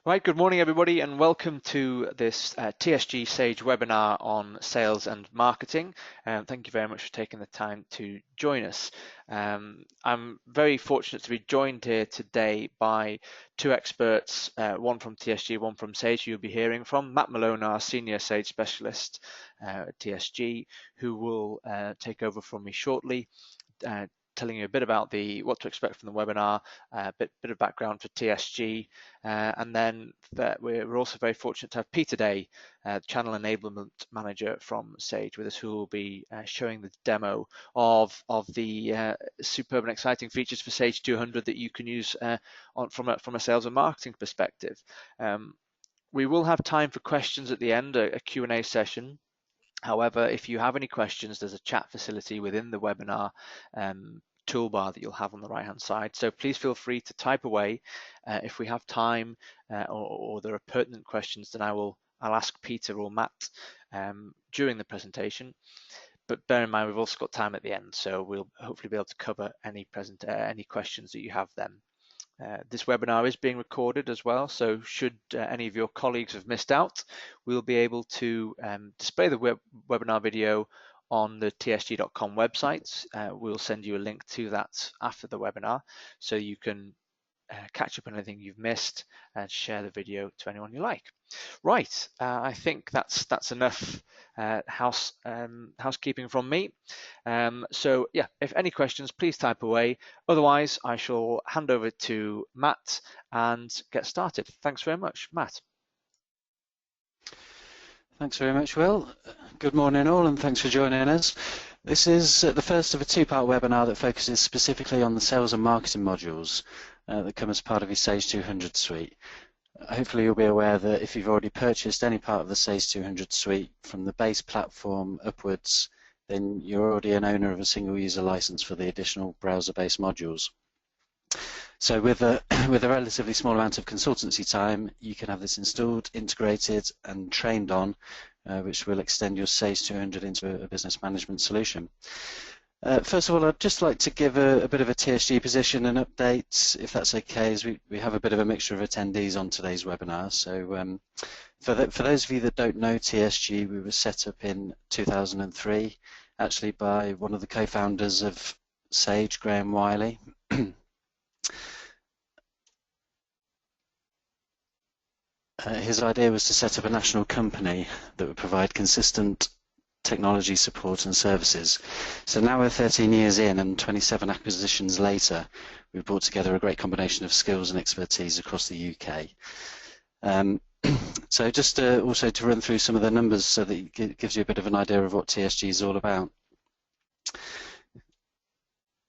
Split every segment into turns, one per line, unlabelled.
Right, good morning everybody and welcome to this TSG Sage webinar on sales and marketing. Thank you very much for taking the time to join us. I'm very fortunate to be joined here today by two experts, one from TSG, one from Sage, who you'll be hearing from. Matt Malone, our Senior Sage Specialist at TSG, who will take over from me shortly, telling you a bit about what to expect from the webinar, a bit of background for TSG, and then we're also very fortunate to have Peter Day, Channel Enablement Manager from Sage, with us, who will be showing the demo of the superb and exciting features for Sage 200 that you can use from a sales and marketing perspective. We will have time for questions at the end, a Q&A session. However, if you have any questions, there's a chat facility within the webinar toolbar that you'll have on the right hand side. So please feel free to type away. If we have time or there are pertinent questions, then I'll ask Peter or Matt during the presentation. But bear in mind, we've also got time at the end, so we'll hopefully be able to cover any questions that you have then. This webinar is being recorded as well, so should any of your colleagues have missed out, we'll be able to display the webinar video on the tsg.com website. We'll send you a link to that after the webinar, so you can catch up on anything you've missed and share the video to anyone you like. Right, I think that's enough housekeeping from me. So yeah, if any questions, please type away. Otherwise, I shall hand over to Matt and get started. Thanks very much, Matt.
Thanks very much, Will. Good morning all, and thanks for joining us. This is the first of a two-part webinar that focuses specifically on the sales and marketing modules that come as part of your Sage 200 suite. Hopefully you'll be aware that if you've already purchased any part of the Sage 200 suite from the base platform upwards, then you're already an owner of a single user license for the additional browser-based modules. So with a relatively small amount of consultancy time, you can have this installed, integrated and trained on, which will extend your Sage 200 into a business management solution. First of all, I'd just like to give a bit of a TSG position and update, if that's okay, as we have a bit of a mixture of attendees on today's webinar. So for those of you that don't know TSG, we were set up in 2003, actually by one of the co-founders of Sage, Graham Wiley. His idea was to set up a national company that would provide consistent technology support and services. So now we're 13 years in and 27 acquisitions later, we've brought together a great combination of skills and expertise across the UK. So just also to run through some of the numbers so that it gives you a bit of an idea of what TSG is all about.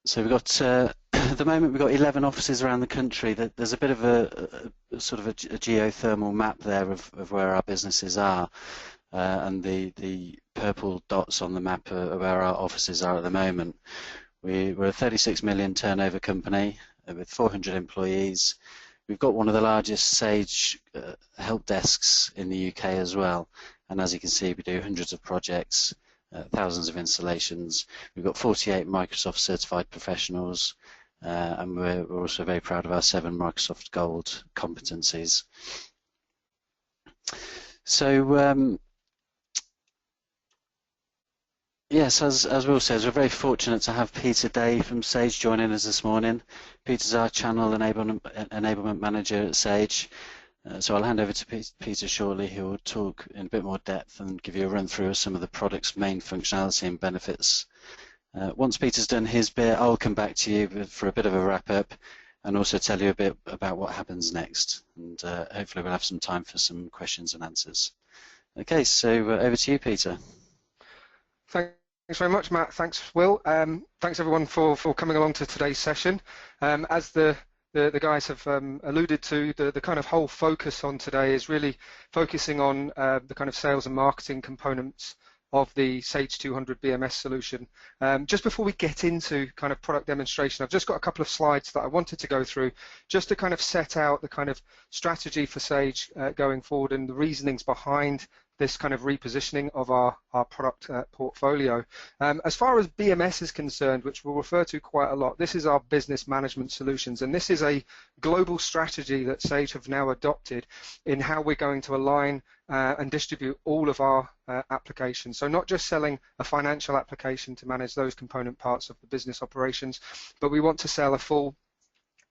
So we've got, at the moment, we've got 11 offices around the country. There's a bit of a sort of a geothermal map there of where our businesses are, and the purple dots on the map are where our offices are at the moment. We're a 36 million turnover company with 400 employees. We've got one of the largest Sage help desks in the UK as well, and as you can see, we do hundreds of projects, thousands of installations. We've got 48 Microsoft certified professionals, and we're also very proud of our 7 Microsoft Gold competencies. So yes, as Will says, we're very fortunate to have Peter Day from Sage joining us this morning. Peter's our Channel Enablement Manager at Sage. So I'll hand over to Peter shortly, who will talk in a bit more depth and give you a run through of some of the product's main functionality and benefits. Once Peter's done his bit, I'll come back to you for a bit of a wrap up and also tell you a bit about what happens next. And hopefully we'll have some time for some questions and answers. Okay, so over to you, Peter.
Thanks very much, Matt. Thanks, Will. Thanks everyone for coming along to today's session. As the guys have alluded to, the kind of whole focus on today is really focusing on the kind of sales and marketing components of the Sage 200 BMS solution. Just before we get into kind of product demonstration, I've just got a couple of slides that I wanted to go through just to kind of set out the kind of strategy for Sage going forward and the reasonings behind this kind of repositioning of our product portfolio. As far as BMS is concerned, which we'll refer to quite a lot, this is our business management solutions, and this is a global strategy that Sage have now adopted in how we're going to align and distribute all of our applications. So not just selling a financial application to manage those component parts of the business operations, but we want to sell a full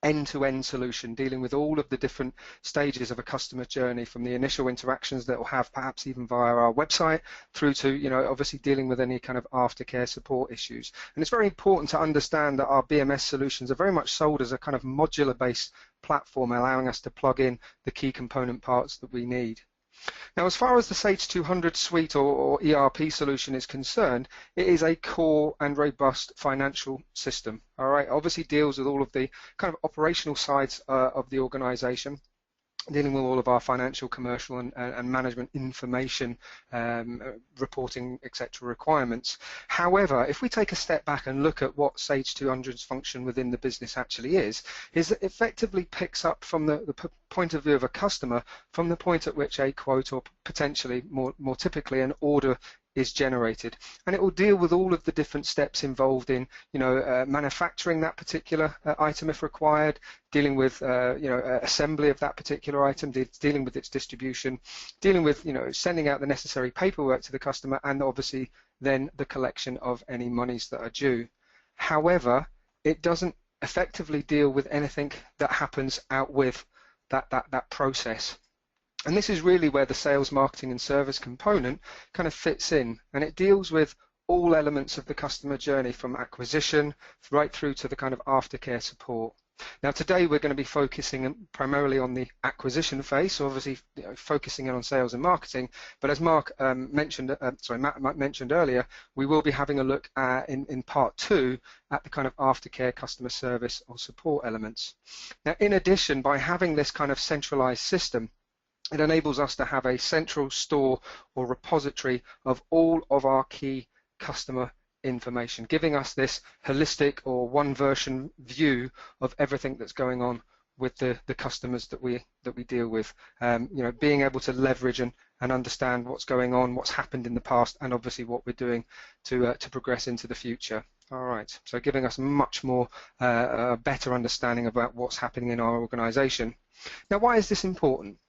end-to-end solution dealing with all of the different stages of a customer journey, from the initial interactions that we'll have perhaps even via our website through to, you know, obviously dealing with any kind of aftercare support issues. And it's very important to understand that our BMS solutions are very much sold as a kind of modular based platform, allowing us to plug in the key component parts that we need. Now, as far as the Sage 200 suite or ERP solution is concerned, it is a core and robust financial system. All right, obviously deals with all of the kind of operational sides of the organization, dealing with all of our financial, commercial and management information, reporting, etc. requirements. However, if we take a step back and look at what Sage 200's function within the business actually is that it effectively picks up from the point of view of a customer from the point at which a quote, or potentially more typically an order, is generated, and it will deal with all of the different steps involved in, you know, manufacturing that particular item if required, dealing with, you know, assembly of that particular item, dealing with its distribution, dealing with, you know, sending out the necessary paperwork to the customer, and obviously then the collection of any monies that are due. However, it doesn't effectively deal with anything that happens out with that process. And this is really where the sales, marketing and service component kind of fits in, and it deals with all elements of the customer journey from acquisition right through to the kind of aftercare support. Now today we're going to be focusing primarily on the acquisition phase, so obviously, you know, focusing in on sales and marketing, but as Matt mentioned earlier, we will be having a look in part 2 at the kind of aftercare customer service or support elements. Now in addition, by having this kind of centralized system, it enables us to have a central store or repository of all of our key customer information, giving us this holistic or one version view of everything that's going on with the customers that we deal with. You know, being able to leverage and understand what's going on, what's happened in the past, and obviously what we're doing to progress into the future. All right, so giving us much more a better understanding about what's happening in our organization. Now, why is this important?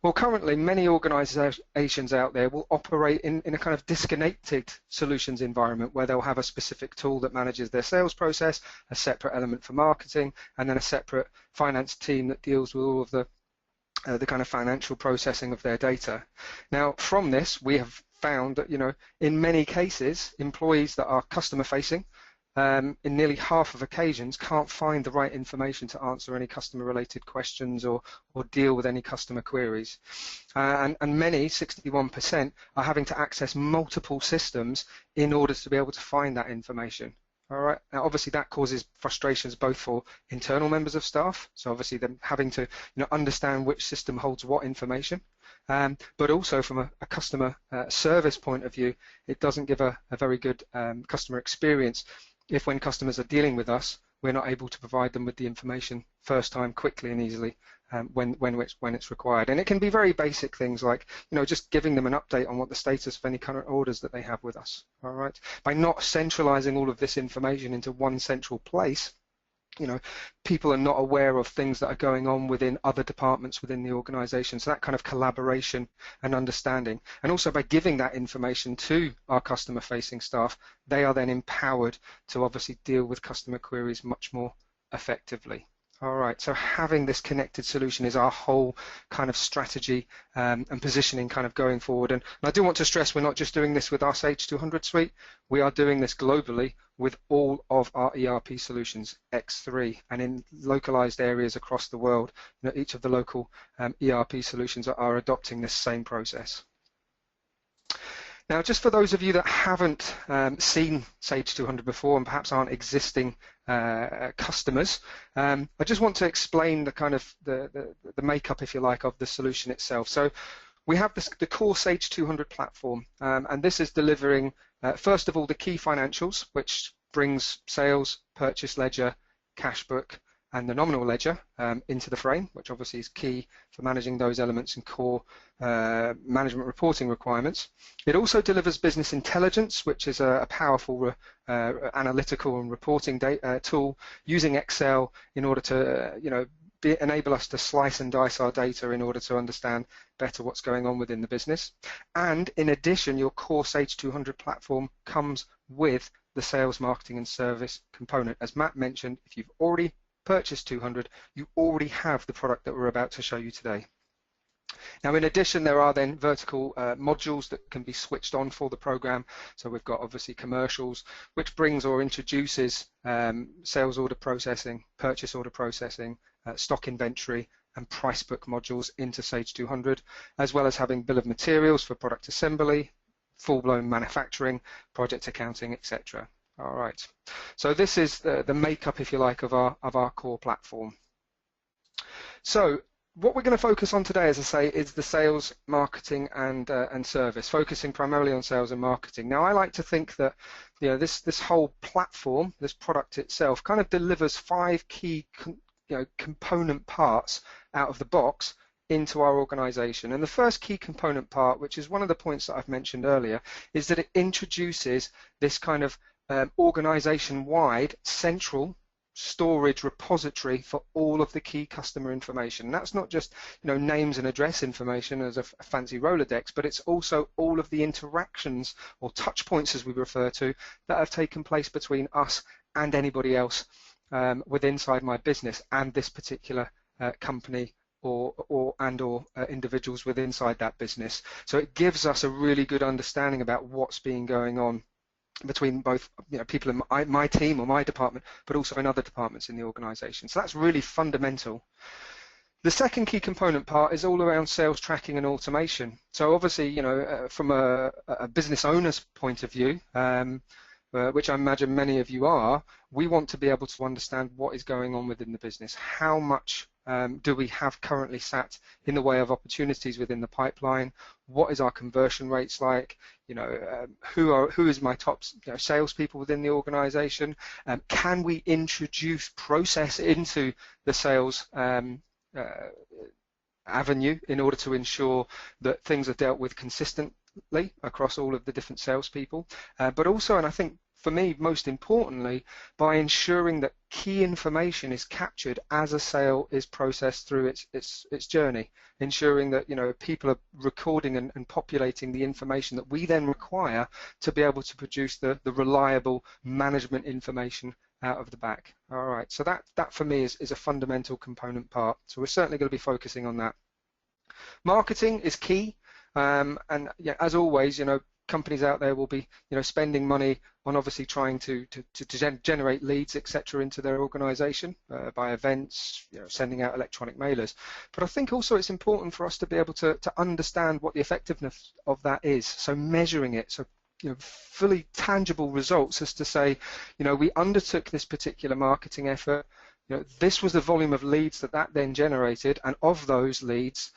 Well, currently many organizations out there will operate in a kind of disconnected solutions environment where they'll have a specific tool that manages their sales process, a separate element for marketing, and then a separate finance team that deals with all of the kind of financial processing of their data. Now, from this, we have found that, you know, in many cases, employees that are customer facing in nearly half of occasions can't find the right information to answer any customer related questions or deal with any customer queries. And many, 61%, are having to access multiple systems in order to be able to find that information. All right. Now, obviously, that causes frustrations both for internal members of staff, so obviously them having to, you know, understand which system holds what information, but also from a customer service point of view, it doesn't give a very good customer experience if, when customers are dealing with us, we're not able to provide them with the information first time quickly and easily when it's required. And it can be very basic things like, you know, just giving them an update on what the status of any current orders that they have with us. All right. By not centralizing all of this information into one central place, you know, people are not aware of things that are going on within other departments within the organization. So that kind of collaboration and understanding, and also by giving that information to our customer facing staff, they are then empowered to obviously deal with customer queries much more effectively. All right, so having this connected solution is our whole kind of strategy and positioning kind of going forward. And I do want to stress, we're not just doing this with our Sage 200 suite, we are doing this globally with all of our ERP solutions, X3, and in localized areas across the world. You know, each of the local ERP solutions are adopting this same process. Now, just for those of you that haven't seen Sage 200 before and perhaps aren't existing customers, I just want to explain the kind of the makeup, if you like, of the solution itself. So we have the core Sage 200 platform, and this is delivering, first of all, the key financials, which brings sales, purchase ledger, cash book, and the nominal ledger into the frame, which obviously is key for managing those elements and core management reporting requirements. It also delivers business intelligence, which is a powerful analytical and reporting tool using Excel in order to enable us to slice and dice our data in order to understand better what's going on within the business. And in addition, your core Sage 200 platform comes with the sales, marketing and service component. As Matt mentioned, if you've already purchased 200, you already have the product that we're about to show you today. Now, in addition, there are then vertical modules that can be switched on for the program. So we've got obviously commercials, which brings or introduces sales order processing, purchase order processing, stock inventory and price book modules into Sage 200, as well as having bill of materials for product assembly, full-blown manufacturing, project accounting, etc. All right. So this is the makeup, if you like, of our core platform. So what we're going to focus on today, as I say, is the sales, marketing, and service, focusing primarily on sales and marketing. Now, I like to think that this whole platform, this product itself, kind of delivers 5 key component parts out of the box into our organization. And the first key component part, which is one of the points that I've mentioned earlier, is that it introduces this kind of organization-wide central storage repository for all of the key customer information. And that's not just names and address information as a fancy Rolodex, but it's also all of the interactions or touch points, as we refer to, that have taken place between us and anybody else with inside my business and this particular company or individuals with inside that business. So it gives us a really good understanding about what's been going on between both people in my team or my department, but also in other departments in the organization. So that's really fundamental. The second key component part is all around sales tracking and automation. So obviously, from a business owner's point of view, which I imagine many of you are, we want to be able to understand what is going on within the business. How much do we have currently sat in the way of opportunities within the pipeline? What is our conversion rates like? Who is my top salespeople within the organization? Can we introduce process into the sales avenue in order to ensure that things are dealt with consistently across all of the different salespeople? But also, and I think for me, most importantly, by ensuring that key information is captured as a sale is processed through its journey, ensuring that people are recording and populating the information that we then require to be able to produce the reliable management information out of the back. All right, so that for me is a fundamental component part. So we're certainly going to be focusing on that. Marketing is key, and as always, companies out there will be spending money on obviously trying to generate leads, etc., into their organization by events, sending out electronic mailers. But I think also it's important for us to be able to understand what the effectiveness of that is, so measuring it, so fully tangible results as to say, we undertook this particular marketing effort, this was the volume of leads that then generated, and of those leads,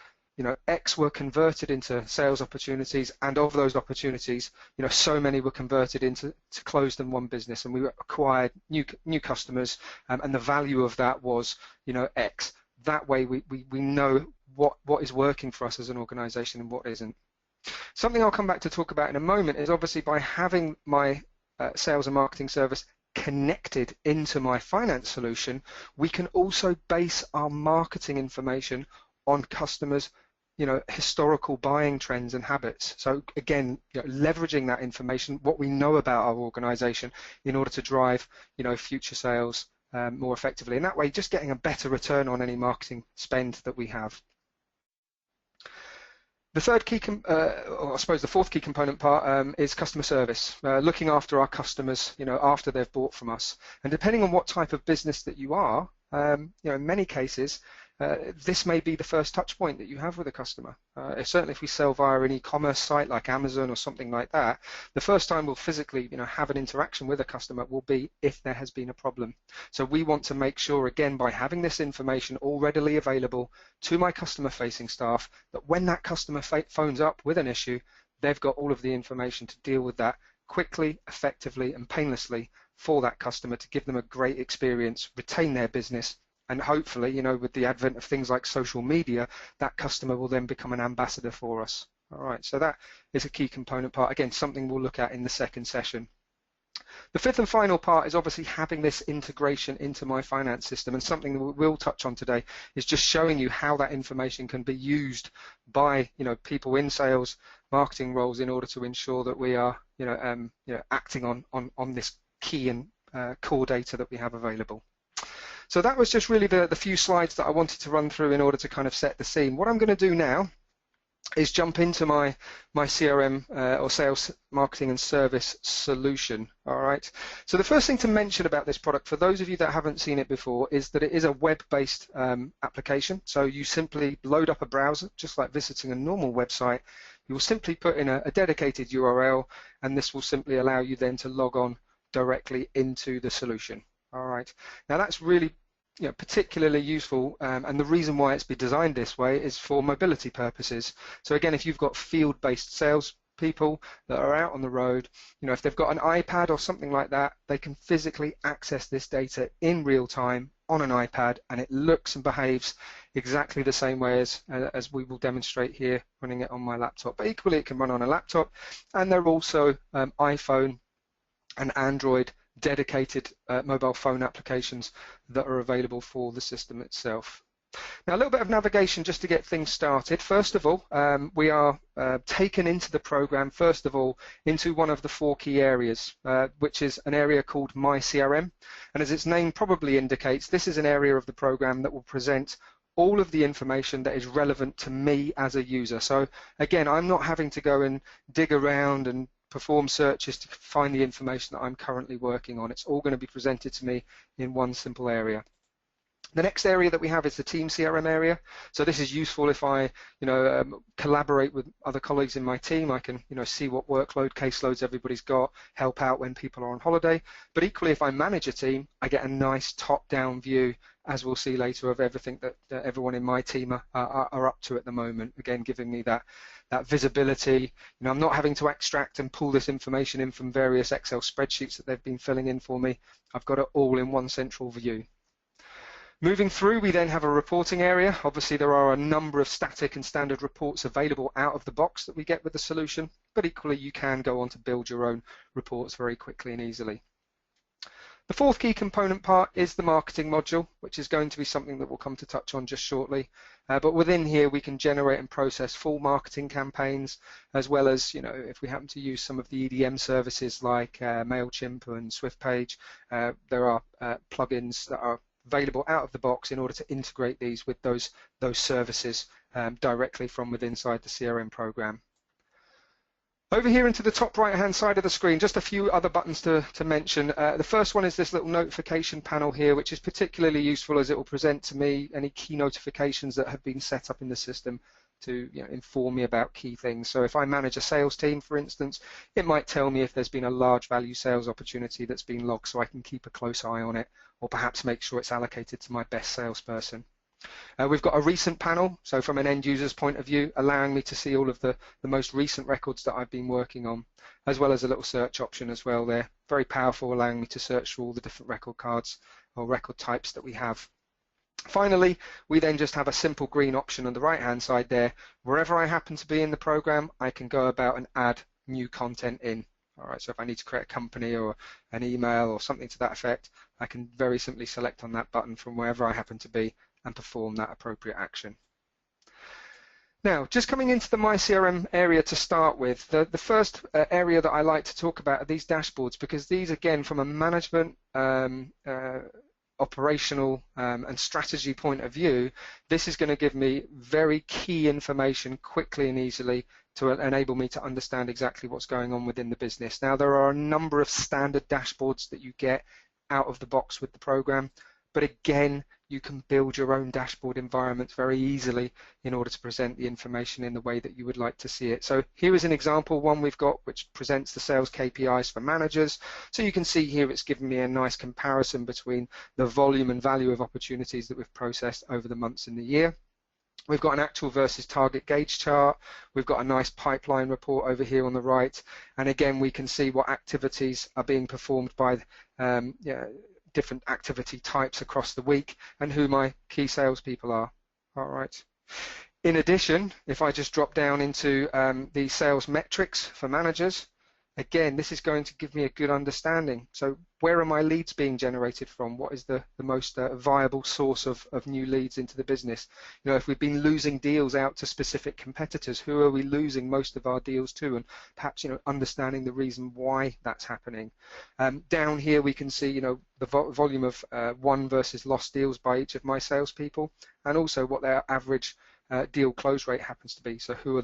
X were converted into sales opportunities, and of those opportunities, so many were converted into closed and won business, and we acquired new customers, and the value of that was, X. That way, we know what is working for us as an organization and what isn't. Something I'll come back to talk about in a moment is obviously by having my sales and marketing service connected into my finance solution, we can also base our marketing information on customers' historical buying trends and habits. So again, leveraging that information, what we know about our organization, in order to drive future sales more effectively, and that way just getting a better return on any marketing spend that we have. The third key, or I suppose the fourth key component part is customer service, looking after our customers, after they've bought from us. And depending on what type of business that you are, in many cases, this may be the first touch point that you have with a customer. Certainly if we sell via an e-commerce site like Amazon or something like that, the first time we'll physically have an interaction with a customer will be if there has been a problem. So we want to make sure, again, by having this information all readily available to my customer-facing staff, that when that customer phones up with an issue, they've got all of the information to deal with that quickly, effectively and painlessly for that customer, to give them a great experience, retain their business, and hopefully, you know, with the advent of things like social media, that customer will then become an ambassador for us. All right, so that is a key component part. Again, something we'll look at in the second session. The fifth and final part is obviously having this integration into my finance system, and something that we'll touch on today is just showing you how that information can be used by, you know, people in sales, marketing roles in order to ensure that we are, acting on this key and core data that we have available. So that was just really the few slides that I wanted to run through in order to kind of set the scene. What I'm going to do now is jump into my CRM or sales, marketing and service solution. All right. So the first thing to mention about this product, for those of you that haven't seen it before, is that it is a web-based application. So you simply load up a browser, just like visiting a normal website. You will simply put in a dedicated URL, and this will simply allow you then to log on directly into the solution. All right. Now that's really particularly useful, and the reason why it's been designed this way is for mobility purposes. So again, if you've got field-based sales people that are out on the road, if they've got an iPad or something like that, they can physically access this data in real time on an iPad, and it looks and behaves exactly the same way as we will demonstrate here running it on my laptop. But equally, it can run on a laptop, and there are also iPhone and Android dedicated mobile phone applications that are available for the system itself. Now, a little bit of navigation just to get things started. First of all, we are taken into the program, first of all, into one of the 4 key areas, which is an area called My CRM. And as its name probably indicates, this is an area of the program that will present all of the information that is relevant to me as a user. So again, I'm not having to go and dig around and perform searches to find the information that I'm currently working on. It's all going to be presented to me in one simple area. The next area that we have is the team CRM area. So this is useful if I, collaborate with other colleagues in my team. I can, see what workload, caseloads everybody's got, help out when people are on holiday. But equally, if I manage a team, I get a nice top-down view, as we'll see later, of everything that everyone in my team are up to at the moment. Again, giving me that visibility. I'm not having to extract and pull this information in from various Excel spreadsheets that they've been filling in for me. I've got it all in one central view. Moving through, we then have a reporting area. Obviously, there are a number of static and standard reports available out of the box that we get with the solution, but equally, you can go on to build your own reports very quickly and easily. The 4th key component part is the marketing module, which is going to be something that we'll come to touch on just shortly. But within here, we can generate and process full marketing campaigns, as well as, if we happen to use some of the EDM services like Mailchimp and SwiftPage, there are plugins that are available out of the box in order to integrate these with those services directly from within inside the CRM program. Over here into the top right hand side of the screen, just a few other buttons to mention. The first one is this little notification panel here, which is particularly useful as it will present to me any key notifications that have been set up in the system to inform me about key things. So if I manage a sales team, for instance, it might tell me if there's been a large value sales opportunity that's been logged, so I can keep a close eye on it, or perhaps make sure it's allocated to my best salesperson. We've got a recent panel, so from an end user's point of view, allowing me to see all of the most recent records that I've been working on, as well as a little search option as well there. Very powerful, allowing me to search through all the different record cards or record types that we have. Finally, we then just have a simple green option on the right hand side there. Wherever I happen to be in the program, I can go about and add new content in. All right, so if I need to create a company or an email or something to that effect, I can very simply select on that button from wherever I happen to be and perform that appropriate action. Now, just coming into the My CRM area to start with, the first area that I like to talk about are these dashboards, because these, again, from a management, operational and strategy point of view, this is going to give me very key information quickly and easily to enable me to understand exactly what's going on within the business. Now, there are a number of standard dashboards that you get out of the box with the program, but again, you can build your own dashboard environments very easily in order to present the information in the way that you would like to see it. So here is an example, one we've got, which presents the sales KPIs for managers. So you can see here it's given me a nice comparison between the volume and value of opportunities that we've processed over the months in the year. We've got an actual versus target gauge chart. We've got a nice pipeline report over here on the right. And again, we can see what activities are being performed by different activity types across the week and who my key salespeople are. All right. In addition, if I just drop down into the sales metrics for managers, again, this is going to give me a good understanding. So where are my leads being generated from? What is the most viable source of new leads into the business? You know, if we've been losing deals out to specific competitors, who are we losing most of our deals to? And perhaps, you know, understanding the reason why that's happening. Down here we can see, you know, the volume of won versus lost deals by each of my salespeople, and also what their average deal close rate happens to be. So who are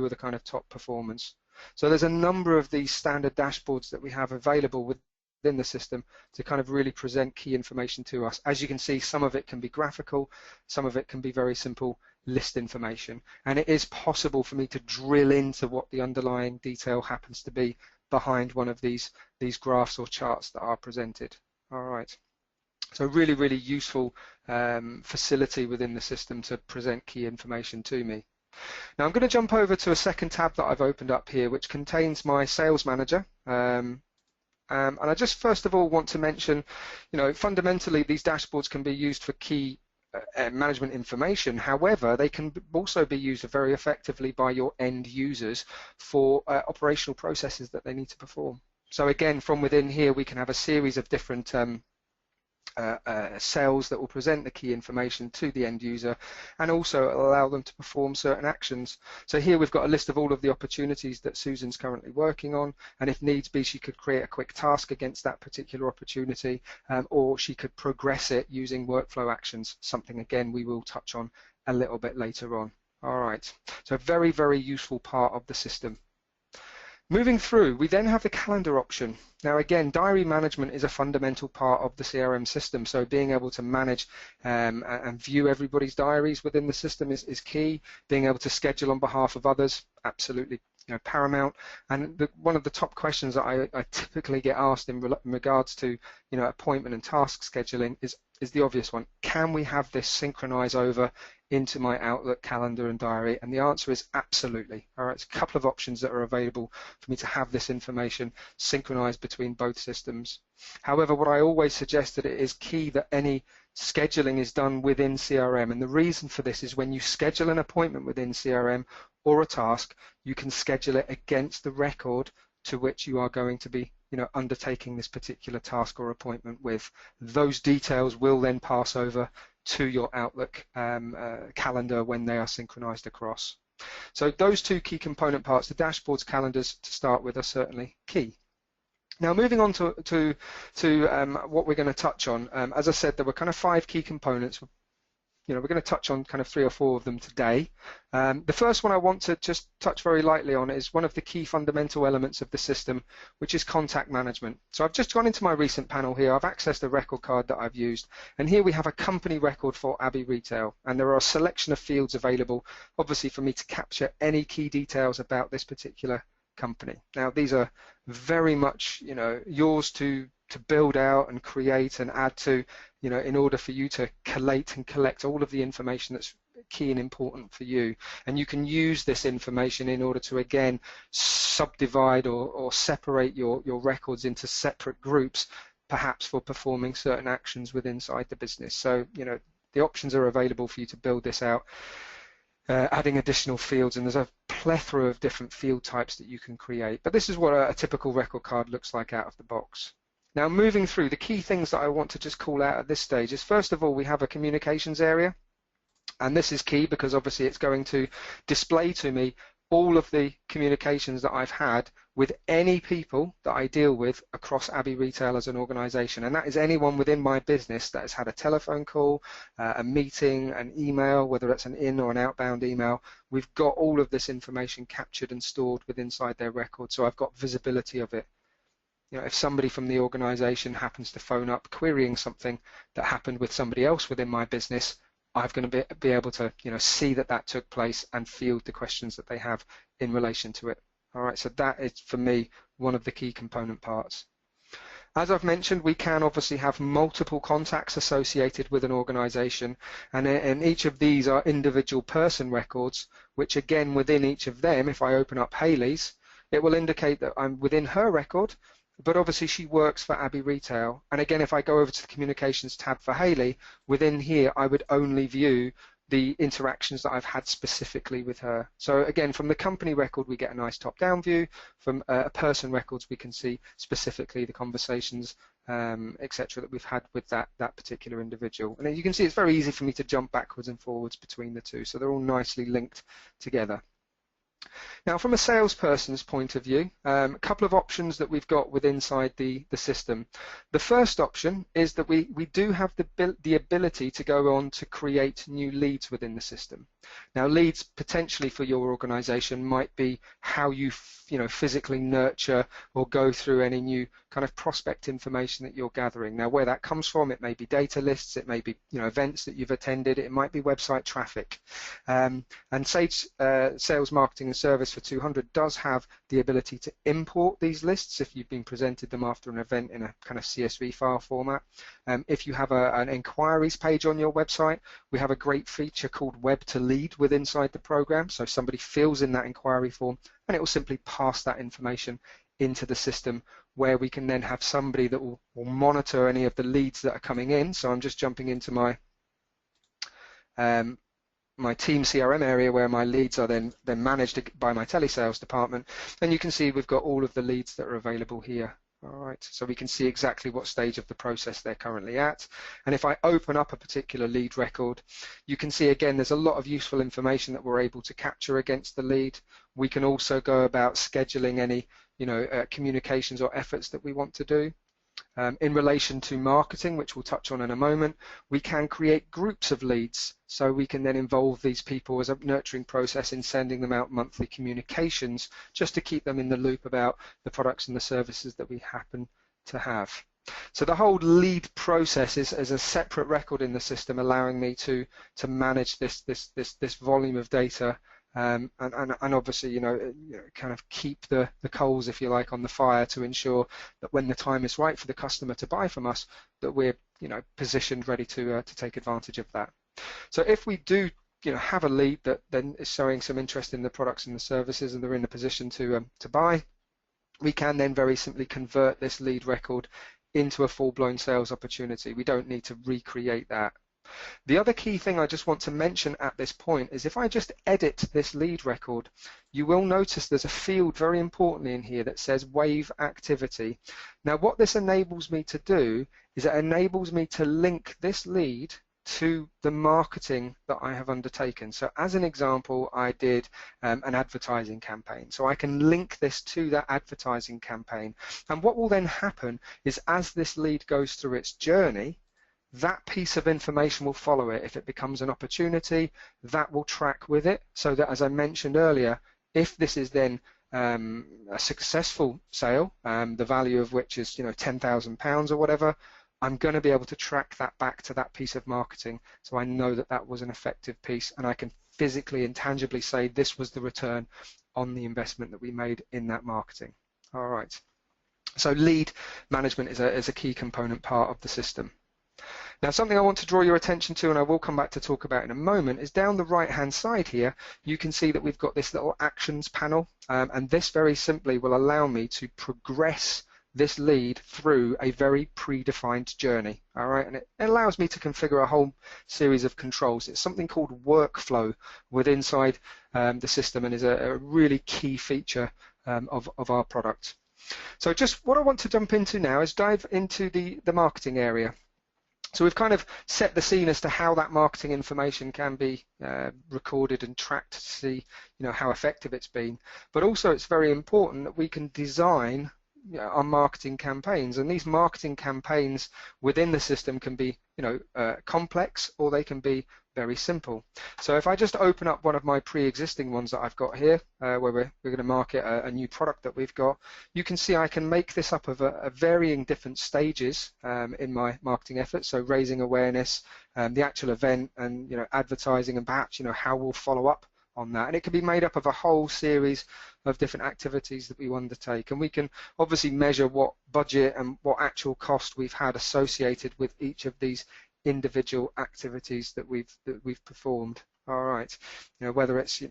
the kind of top performers? So there's a number of these standard dashboards that we have available within the system to kind of really present key information to us. As you can see, some of it can be graphical, some of it can be very simple list information, and it is possible for me to drill into what the underlying detail happens to be behind one of these graphs or charts that are presented. All right. So really, really useful facility within the system to present key information to me. Now I'm going to jump over to a second tab that I've opened up here, which contains my sales manager. And I just first of all want to mention, you know, fundamentally these dashboards can be used for key management information. However, they can also be used very effectively by your end users for operational processes that they need to perform. So again, from within here, we can have a series of different cells that will present the key information to the end user and also allow them to perform certain actions. So here we've got a list of all of the opportunities that Susan's currently working on, and if needs be, she could create a quick task against that particular opportunity, or she could progress it using workflow actions, something again we will touch on a little bit later on. All right, so a very, very useful part of the system. Moving through, we then have the calendar option. Now again, diary management is a fundamental part of the CRM system, so being able to manage and view everybody's diaries within the system is key. Being able to schedule on behalf of others, absolutely, you know, paramount. And one of the top questions that I typically get asked in regards to, you know, appointment and task scheduling is the obvious one. Can we have this synchronize over into my Outlook calendar and diary? And the answer is absolutely. All right, it's a couple of options that are available for me to have this information synchronized between both systems. However, what I always suggest that it is key that any scheduling is done within CRM, and the reason for this is when you schedule an appointment within CRM or a task, you can schedule it against the record to which you are going to be, you know, undertaking this particular task or appointment with. Those details will then pass over to your Outlook calendar when they are synchronized across. So those two key component parts, the dashboards, calendars to start with, are certainly key. Now moving on to what we're going to touch on, as I said, there were kind of 5 key components. You know, we're going to touch on kind of 3 or 4 of them today. The first one I want to just touch very lightly on is one of the key fundamental elements of the system, which is contact management. So I've just gone into my recent panel here. I've accessed the record card that I've used, and here we have a company record for Abbey Retail, and there are a selection of fields available, obviously, for me to capture any key details about this particular company. Now these are very much, you know, yours to build out and create and add to, you know, in order for you to collate and collect all of the information that's key and important for you. And you can use this information in order to, again, subdivide or separate your records into separate groups, perhaps for performing certain actions within inside the business. So, you know, the options are available for you to build this out, adding additional fields, and there's a plethora of different field types that you can create. But this is what a typical record card looks like out of the box. Now moving through, the key things that I want to just call out at this stage is, first of all, we have a communications area, and this is key because obviously it's going to display to me all of the communications that I've had with any people that I deal with across Abbey Retail as an organization, and that is anyone within my business that has had a telephone call, a meeting, an email, whether it's an in or an outbound email. We've got all of this information captured and stored within inside their record, so I've got visibility of it. You know, if somebody from the organization happens to phone up querying something that happened with somebody else within my business, I'm going to be able to, you know, see that took place and field the questions that they have in relation to it. All right, so that is, for me, one of the key component parts. As I've mentioned, we can obviously have multiple contacts associated with an organization, and each of these are individual person records, which again, within each of them, if I open up Hayley's, it will indicate that I'm within her record, but obviously she works for Abbey Retail. And again, if I go over to the communications tab for Hayley, within here I would only view the interactions that I've had specifically with her. So again, from the company record we get a nice top-down view. From a person records we can see specifically the conversations, etc., that we've had with that particular individual. And as you can see, it's very easy for me to jump backwards and forwards between the two, so they're all nicely linked together. Now, from a salesperson's point of view, a couple of options that we've got with inside the system. The first option is that we do have the ability to go on to create new leads within the system. Now, leads potentially for your organization might be how you physically nurture or go through any new kind of prospect information that you're gathering. Now, where that comes from, it may be data lists, it may be events that you've attended, it might be website traffic. And Sage Sales Marketing and Service for 200 does have the ability to import these lists if you've been presented them after an event in a kind of CSV file format. If you have an inquiries page on your website, we have a great feature called Web to Lead within inside the program. So somebody fills in that inquiry form and it will simply pass that information into the system, where we can then have somebody that will monitor any of the leads that are coming in. So I'm just jumping into my my team CRM area where my leads are then managed by my telesales department, and you can see we've got all of the leads that are available here. All right, so we can see exactly what stage of the process they're currently at. And if I open up a particular lead record, you can see again there's a lot of useful information that we're able to capture against the lead. We can also go about scheduling any communications or efforts that we want to do. In relation to marketing, which we'll touch on in a moment, we can create groups of leads, so we can then involve these people as a nurturing process in sending them out monthly communications just to keep them in the loop about the products and the services that we happen to have. So the whole lead process is a separate record in the system, allowing me to manage this volume of data. And obviously, kind of keep the coals, if you like, on the fire to ensure that when the time is right for the customer to buy from us, that we're, positioned ready to take advantage of that. So if we do, have a lead that then is showing some interest in the products and the services, and they're in a position to buy, we can then very simply convert this lead record into a full-blown sales opportunity. We don't need to recreate that. The other key thing I just want to mention at this point is if I just edit this lead record, you will notice there's a field very importantly in here that says wave activity. Now what this enables me to do is it enables me to link this lead to the marketing that I have undertaken. So as an example, I did an advertising campaign. So I can link this to that advertising campaign. And what will then happen is as this lead goes through its journey, that piece of information will follow it. If it becomes an opportunity, that will track with it, so that, as I mentioned earlier, if this is then a successful sale, the value of which is £10,000 or whatever, I'm going to be able to track that back to that piece of marketing, so I know that that was an effective piece, and I can physically and tangibly say this was the return on the investment that we made in that marketing. All right. So lead management is a key component part of the system. Now, something I want to draw your attention to, and I will come back to talk about in a moment, is down the right-hand side here, you can see that we've got this little actions panel, and this very simply will allow me to progress this lead through a very predefined journey. All right, and it allows me to configure a whole series of controls. It's something called workflow within inside the system, and is a really key feature of our product. So just what I want to jump into now is dive into the marketing area. So we've kind of set the scene as to how that marketing information can be recorded and tracked to see, how effective it's been. But also it's very important that we can design our marketing campaigns, and these marketing campaigns within the system can be, complex, or they can be very simple. So if I just open up one of my pre-existing ones that I've got here, where we're going to market a new product that we've got, you can see I can make this up of a varying different stages in my marketing efforts. So raising awareness, the actual event, and advertising, and perhaps how we'll follow up on that. And it can be made up of a whole series of different activities that we undertake, and we can obviously measure what budget and what actual cost we've had associated with each of these individual activities that we've performed. All right, whether it's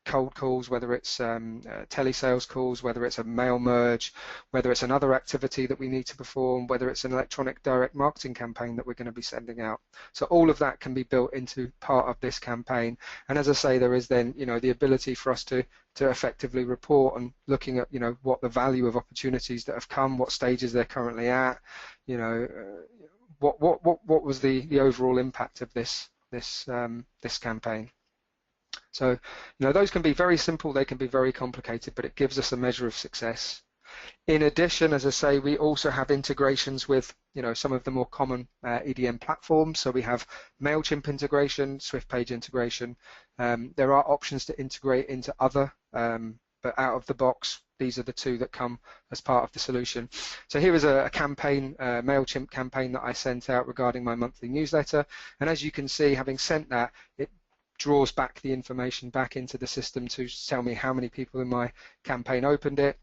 cold calls, whether it's telesales calls, whether it's a mail merge, whether it's another activity that we need to perform, whether it's an electronic direct marketing campaign that we're going to be sending out. So all of that can be built into part of this campaign. And as I say, there is then, the ability for us to effectively report and looking at, what the value of opportunities that have come, what stages they're currently at, what was the overall impact of this campaign. So, those can be very simple, they can be very complicated, but it gives us a measure of success. In addition, as I say, we also have integrations with, some of the more common EDM platforms. So we have Mailchimp integration, SwiftPage integration. There are options to integrate into other, but out of the box, these are the two that come as part of the solution. So here is a campaign, Mailchimp campaign that I sent out regarding my monthly newsletter. And as you can see, having sent that, it draws back the information back into the system to tell me how many people in my campaign opened it,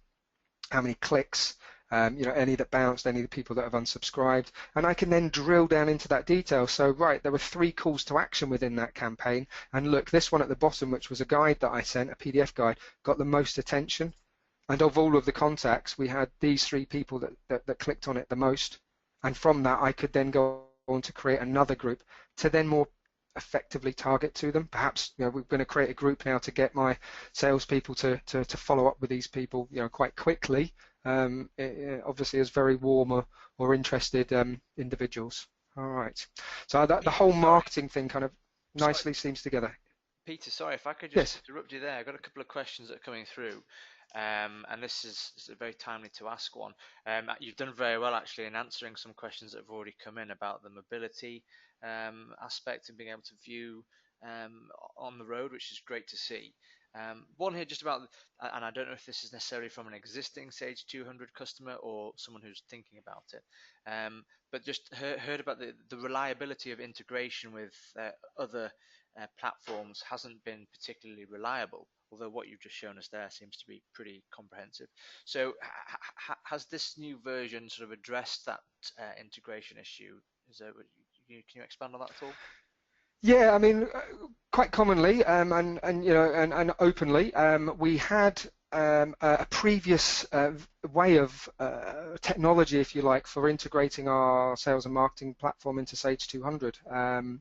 how many clicks, any that bounced, any of the people that have unsubscribed, and I can then drill down into that detail. So right, there were 3 calls to action within that campaign, and look, this one at the bottom, which was a guide that I sent, a PDF guide, got the most attention, and of all of the contacts, we had these 3 people that clicked on it the most, and from that I could then go on to create another group to then more effectively target to them. Perhaps we're going to create a group now to get my salespeople to follow up with these people quite quickly, obviously as very warm or interested individuals. All right, so the whole marketing thing kind of nicely seems together.
Peter, sorry if I could just interrupt you there. I've got a couple of questions that are coming through. And this is very timely to ask one. You've done very well actually in answering some questions that have already come in about the mobility aspect and being able to view on the road, which is great to see. One here just about, and I don't know if this is necessarily from an existing Sage 200 customer or someone who's thinking about it, but just heard about the reliability of integration with other platforms hasn't been particularly reliable, although what you've just shown us there seems to be pretty comprehensive. So has this new version sort of addressed that integration issue? Can you expand on that at all?
Yeah, I mean, quite commonly and openly, we had a previous way of technology, if you like, for integrating our sales and marketing platform into Sage 200.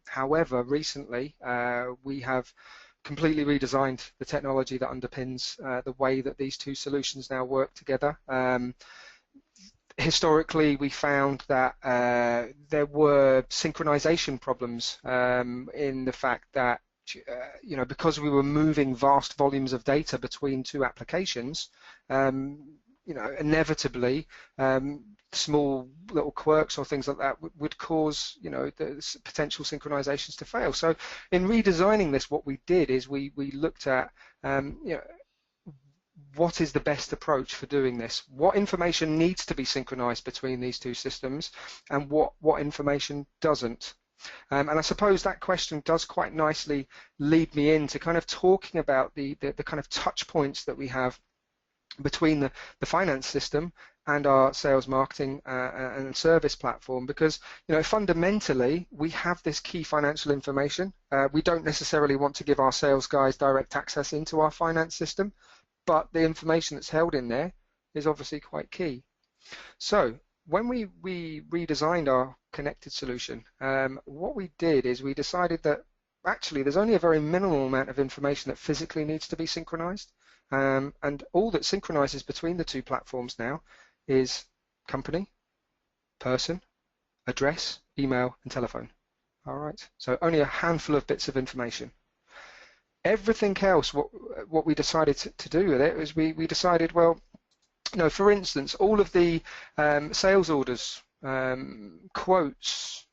However, recently we have completely redesigned the technology that underpins the way that these two solutions now work together. Historically, we found that there were synchronization problems in the fact that because we were moving vast volumes of data between 2 applications, inevitably small little quirks or things like that would cause the potential synchronizations to fail. So in redesigning this, what we did is we looked at what is the best approach for doing this? What information needs to be synchronized between these 2 systems, and what information doesn't? And I suppose that question does quite nicely lead me into kind of talking about the kind of touch points that we have between the finance system and our sales, marketing and service platform, because fundamentally we have this key financial information. We don't necessarily want to give our sales guys direct access into our finance system, but the information that's held in there is obviously quite key. So when we redesigned our connected solution, what we did is we decided that actually there's only a very minimal amount of information that physically needs to be synchronized, and all that synchronizes between the 2 platforms now is company, person, address, email, and telephone. All right, so only a handful of bits of information. Everything else, what we decided to do with it is we decided, well, for instance, all of the sales orders, quotes,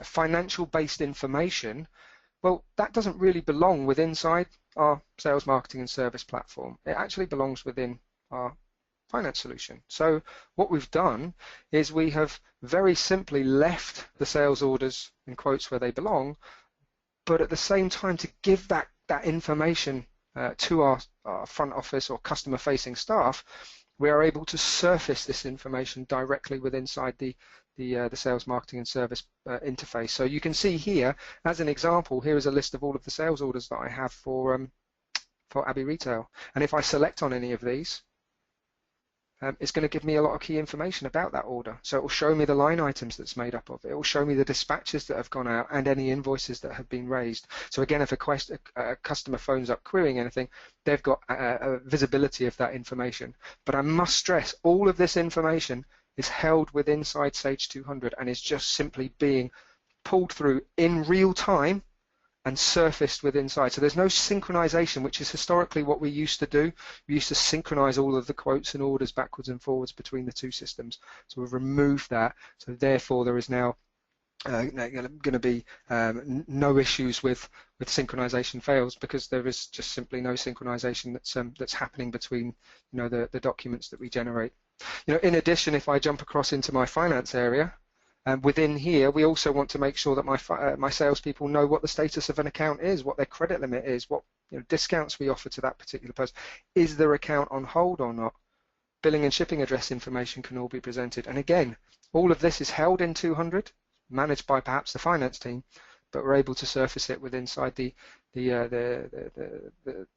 financial-based information, well, that doesn't really belong inside our sales, marketing, and service platform. It actually belongs within our finance solution. So what we've done is we have very simply left the sales orders and quotes where they belong, but at the same time to give that information to our front office or customer-facing staff, we are able to surface this information directly inside the sales, marketing, and service interface. So you can see here, as an example, here is a list of all of the sales orders that I have for for Abbey Retail. And if I select on any of these, it's going to give me a lot of key information about that order. So it will show me the line items that's made up of it. It will show me the dispatches that have gone out and any invoices that have been raised. So again, if a customer phones up querying anything, they've got a visibility of that information. But I must stress, all of this information is held within Sage 200 and is just simply being pulled through in real time and surfaced with inside. So there's no synchronization, which is historically what we used to do. We used to synchronize all of the quotes and orders backwards and forwards between the two systems. So we've removed that. So therefore there is now going to be no issues with synchronization fails, because there is just simply no synchronization that's happening between the documents that we generate. In addition, if I jump across into my finance area, within here, we also want to make sure that my salespeople know what the status of an account is, what their credit limit is, what discounts we offer to that particular person. Is their account on hold or not? Billing and shipping address information can all be presented. And again, all of this is held in 200, managed by perhaps the finance team, but we're able to surface it with inside the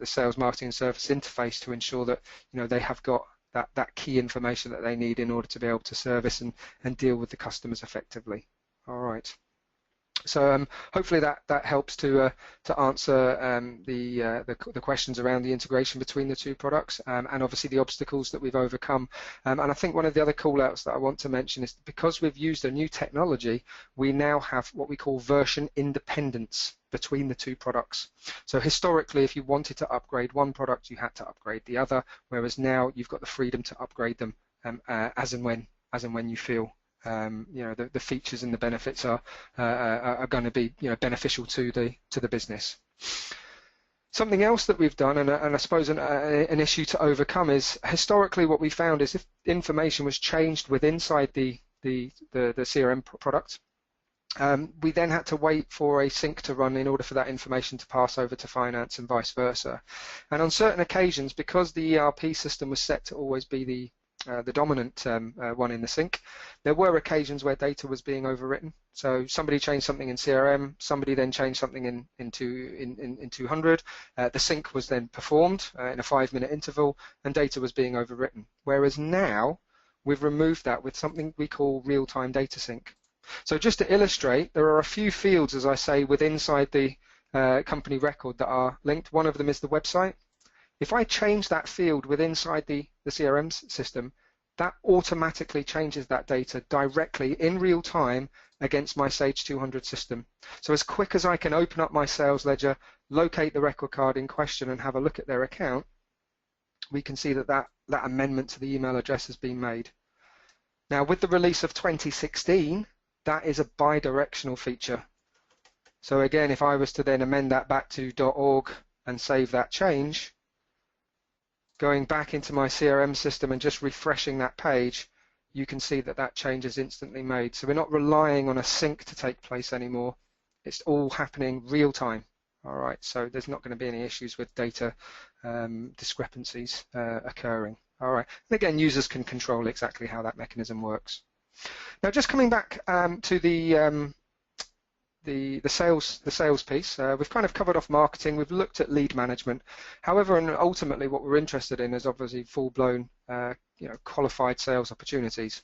sales, marketing, and service interface to ensure that they have got that key information that they need in order to be able to service and deal with the customers effectively. All right. So hopefully that helps to answer the questions around the integration between the two products, and obviously the obstacles that we've overcome. And I think one of the other call-outs that I want to mention is, because we've used a new technology, we now have what we call version independence between the two products. So historically, if you wanted to upgrade one product, you had to upgrade the other, whereas now you've got the freedom to upgrade them as and when you feel the features and the benefits are going to be beneficial to the business. Something else that we've done, and I suppose an issue to overcome, is historically what we found is if information was changed inside the CRM product, we then had to wait for a sync to run in order for that information to pass over to finance and vice versa. And on certain occasions, because the ERP system was set to always be the dominant one in the sync, there were occasions where data was being overwritten. So somebody changed something in CRM, somebody then changed something in 200. The sync was then performed in a 5-minute interval, and data was being overwritten. Whereas now we've removed that with something we call real-time data sync. So just to illustrate, there are a few fields, as I say, inside the company record that are linked. One of them is the website. If I change that field inside the CRM system, that automatically changes that data directly in real time against my Sage 200 system. So as quick as I can open up my sales ledger, locate the record card in question and have a look at their account, we can see that amendment to the email address has been made. Now, with the release of 2016, that is a bi-directional feature. So again, if I was to then amend that back to .org and save that change, going back into my CRM system and just refreshing that page, you can see that change is instantly made. So we're not relying on a sync to take place anymore. It's all happening real time. All right, so there's not going to be any issues with data discrepancies occurring. All right, and again, users can control exactly how that mechanism works. Now, just coming back to the sales piece, we've kind of covered off marketing. We've looked at lead management. However, and ultimately, what we're interested in is obviously full-blown, qualified sales opportunities.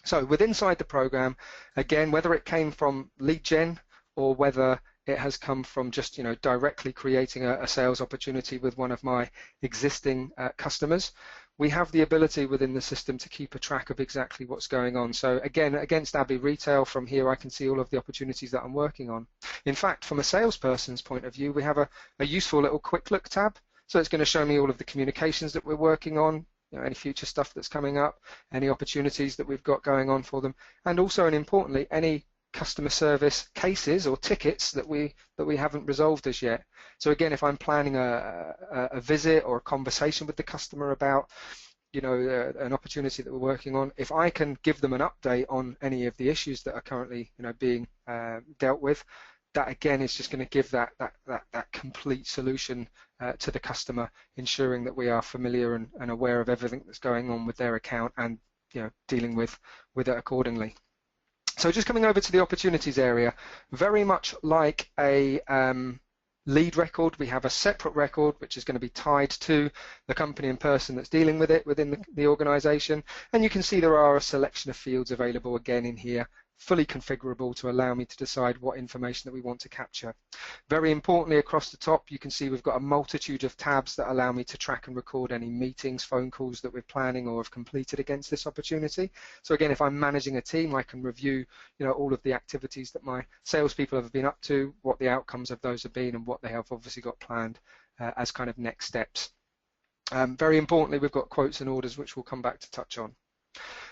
So, inside the program, again, whether it came from lead gen or whether it has come from just directly creating a sales opportunity with one of my existing customers, we have the ability within the system to keep a track of exactly what's going on. So again, against Abbey Retail, from here I can see all of the opportunities that I'm working on. In fact, from a salesperson's point of view, we have a useful little quick look tab. So it's going to show me all of the communications that we're working on, any future stuff that's coming up, any opportunities that we've got going on for them, and also, and importantly, any customer service cases or tickets that we haven't resolved as yet. So again, if I'm planning a visit or a conversation with the customer about an opportunity that we're working on, if I can give them an update on any of the issues that are currently being dealt with, that again is just going to give that complete solution to the customer, ensuring that we are familiar and aware of everything that's going on with their account and dealing with it accordingly. So just coming over to the opportunities area, very much like a lead record, we have a separate record which is going to be tied to the company and person that's dealing with it within the organization. And you can see there are a selection of fields available again in here, fully configurable to allow me to decide what information that we want to capture. Very importantly, across the top you can see we've got a multitude of tabs that allow me to track and record any meetings, phone calls that we're planning or have completed against this opportunity. So again, if I'm managing a team, I can review all of the activities that my salespeople have been up to, what the outcomes of those have been, and what they have obviously got planned as kind of next steps. Very importantly, we've got quotes and orders, which we'll come back to touch on.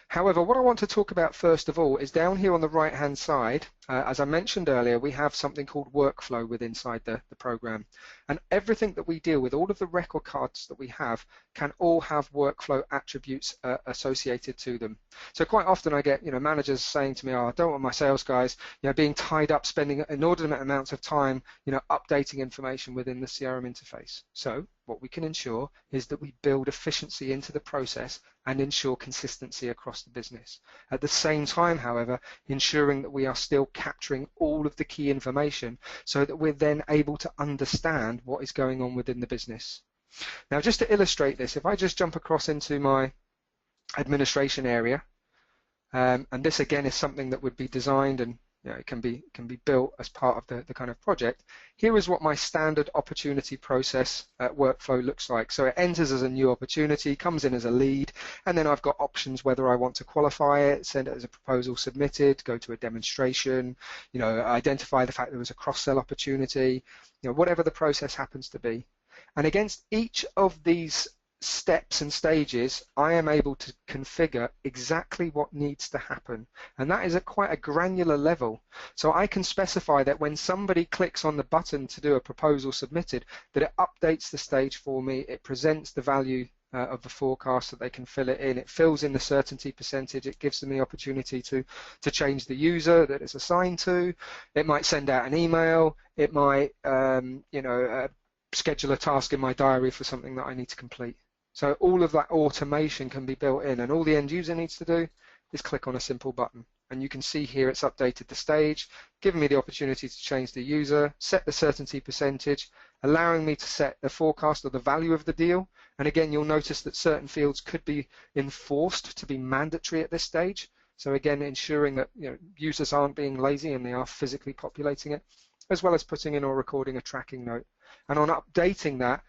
However, what I want to talk about first of all is down here on the right hand side. As I mentioned earlier, we have something called workflow inside the program, and everything that we deal with, all of the record cards that we have, can all have workflow attributes associated to them. So quite often I get managers saying to me, oh, I don't want my sales guys being tied up spending inordinate amounts of time updating information within the CRM interface. So what we can ensure is that we build efficiency into the process and ensure consistency across the business. At the same time, however, ensuring that we are still capturing all of the key information so that we're then able to understand what is going on within the business. Now, just to illustrate this, if I just jump across into my administration area, and this again is something that would be designed and it can be built as part of the kind of project. Here is what my standard opportunity process workflow looks like. So it enters as a new opportunity, comes in as a lead, and then I've got options whether I want to qualify it, send it as a proposal submitted, go to a demonstration, identify the fact there was a cross-sell opportunity, whatever the process happens to be. And against each of these steps and stages, I am able to configure exactly what needs to happen, and that is at quite a granular level. So I can specify that when somebody clicks on the button to do a proposal submitted, that it updates the stage for me, it presents the value of the forecast so they can fill it in, it fills in the certainty percentage, it gives them the opportunity to change the user that it's assigned to, it might send out an email, it might schedule a task in my diary for something that I need to complete. So all of that automation can be built in, and all the end user needs to do is click on a simple button. And you can see here it's updated the stage, giving me the opportunity to change the user, set the certainty percentage, allowing me to set the forecast or the value of the deal. And again, you'll notice that certain fields could be enforced to be mandatory at this stage. So again, ensuring that users aren't being lazy and they are physically populating it, as well as putting in or recording a tracking note. And on updating that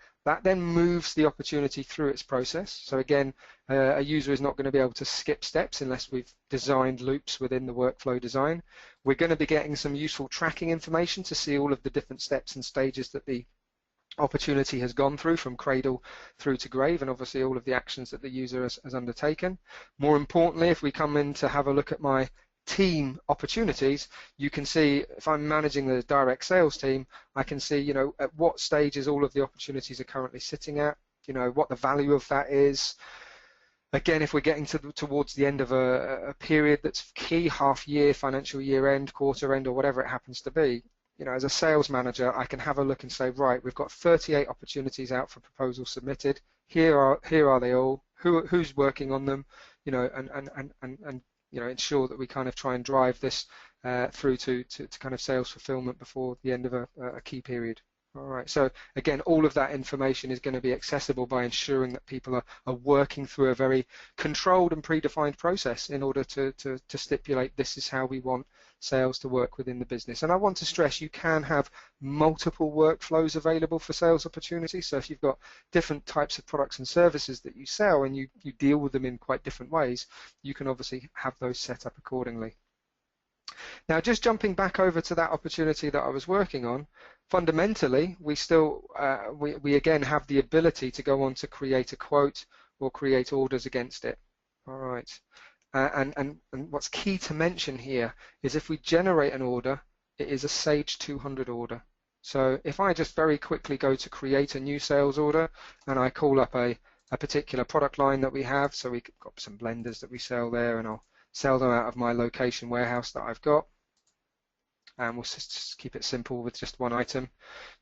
then moves the opportunity through its process. So again, a user is not going to be able to skip steps unless we've designed loops within the workflow design. We're going to be getting some useful tracking information to see all of the different steps and stages that the opportunity has gone through, from cradle through to grave, and obviously all of the actions that the user has undertaken. More importantly, if we come in to have a look at my team opportunities, you can see if I'm managing the direct sales team, I can see at what stages all of the opportunities are currently sitting at, what the value of that is. Again, if we're getting towards the end of a period that's key, half year, financial year end, quarter end, or whatever it happens to be, as a sales manager, I can have a look and say, right, we've got 38 opportunities out for proposals submitted. Here are they all? Who's working on them? And ensure that we kind of try and drive this through to kind of sales fulfillment before the end of a key period. All right, so again, all of that information is going to be accessible by ensuring that people are working through a very controlled and predefined process in order to stipulate this is how we want sales to work within the business. And I want to stress, you can have multiple workflows available for sales opportunities. So if you've got different types of products and services that you sell and you deal with them in quite different ways, you can obviously have those set up accordingly. Now, just jumping back over to that opportunity that I was working on, fundamentally, we still, we again have the ability to go on to create a quote or create orders against it. All right. And what's key to mention here is if we generate an order, it is a Sage 200 order. So if I just very quickly go to create a new sales order and I call up a particular product line that we have, so we've got some blenders that we sell there, and I'll sell them out of my location warehouse that I've got. And we'll just keep it simple with just one item.